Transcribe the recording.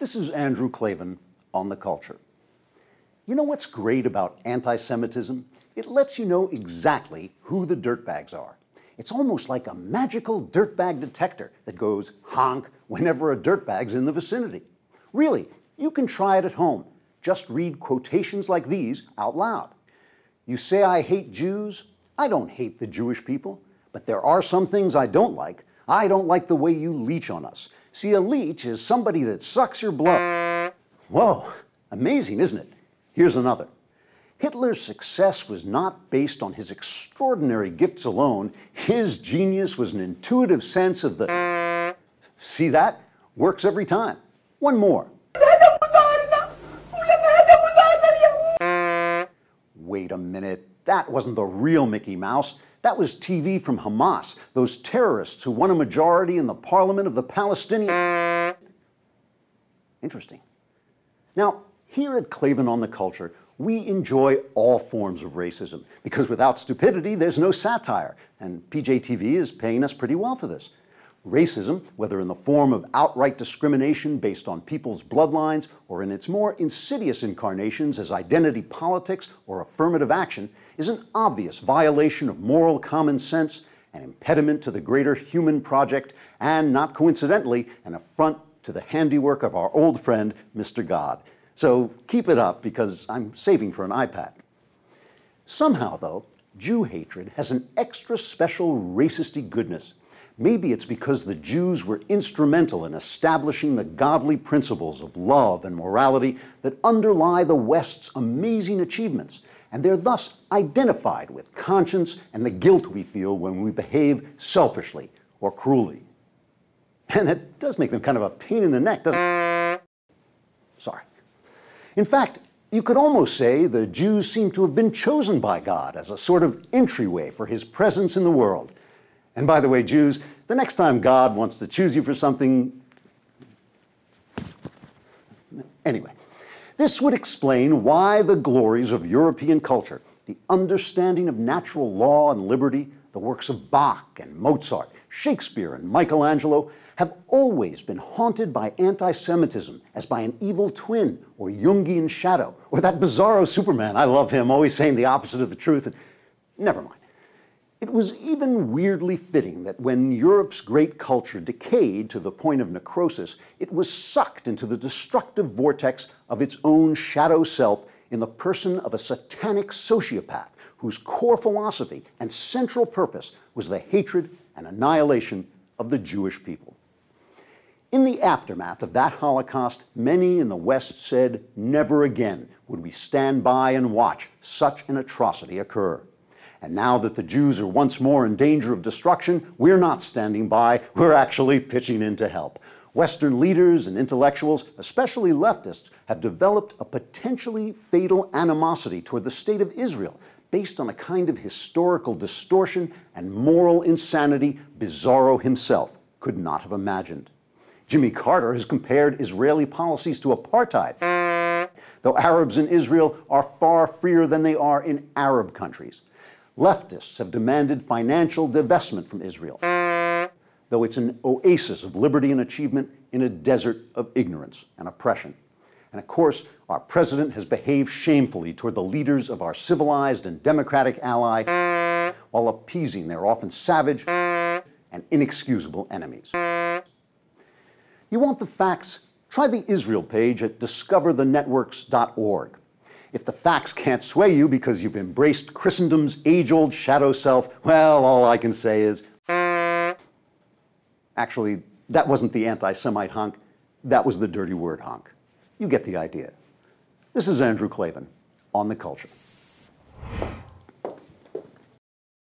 This is Andrew Klavan on The Culture. You know what's great about anti-Semitism? It lets you know exactly who the dirtbags are. It's almost like a magical dirtbag detector that goes honk whenever a dirtbag's in the vicinity. Really, you can try it at home. Just read quotations like these out loud. You say I hate Jews? I don't hate the Jewish people, but there are some things I don't like. I don't like the way you leech on us. See, a leech is somebody that sucks your blood. Whoa, amazing, isn't it? Here's another. Hitler's success was not based on his extraordinary gifts alone. His genius was an intuitive sense of the... See that? Works every time. One more. Wait a minute, that wasn't the real Mickey Mouse. That was TV from Hamas, those terrorists who won a majority in the parliament of the Palestinians. Interesting. Now, here at Klavan on The Culture, we enjoy all forms of racism, because without stupidity, there's no satire, and PJTV is paying us pretty well for this. Racism, whether in the form of outright discrimination based on people's bloodlines or in its more insidious incarnations as identity politics or affirmative action, is an obvious violation of moral common sense, an impediment to the greater human project, and, not coincidentally, an affront to the handiwork of our old friend, Mr. God. So keep it up, because I'm saving for an iPad. Somehow, though, Jew hatred has an extra special racisty goodness. Maybe it's because the Jews were instrumental in establishing the godly principles of love and morality that underlie the West's amazing achievements, and they're thus identified with conscience and the guilt we feel when we behave selfishly or cruelly. And it does make them kind of a pain in the neck, doesn't it? Sorry. In fact, you could almost say the Jews seem to have been chosen by God as a sort of entryway for his presence in the world. And by the way, Jews, the next time God wants to choose you for something... Anyway, this would explain why the glories of European culture, the understanding of natural law and liberty, the works of Bach and Mozart, Shakespeare and Michelangelo, have always been haunted by anti-Semitism as by an evil twin or Jungian shadow, or that bizarro Superman, I love him, always saying the opposite of the truth. And never mind. It was even weirdly fitting that when Europe's great culture decayed to the point of necrosis, it was sucked into the destructive vortex of its own shadow self in the person of a satanic sociopath whose core philosophy and central purpose was the hatred and annihilation of the Jewish people. In the aftermath of that Holocaust, many in the West said, never again would we stand by and watch such an atrocity occur. And now that the Jews are once more in danger of destruction, we're not standing by, we're actually pitching in to help. Western leaders and intellectuals, especially leftists, have developed a potentially fatal animosity toward the state of Israel based on a kind of historical distortion and moral insanity Bizarro himself could not have imagined. Jimmy Carter has compared Israeli policies to apartheid, though Arabs in Israel are far freer than they are in Arab countries. Leftists have demanded financial divestment from Israel, though it's an oasis of liberty and achievement in a desert of ignorance and oppression. And of course, our president has behaved shamefully toward the leaders of our civilized and democratic ally while appeasing their often savage and inexcusable enemies. You want the facts? Try the Israel page at discoverthenetworks.org. If the facts can't sway you because you've embraced Christendom's age-old shadow self, well, all I can say is... Actually, that wasn't the anti-Semite honk. That was the dirty word honk. You get the idea. This is Andrew Klavan on The Culture.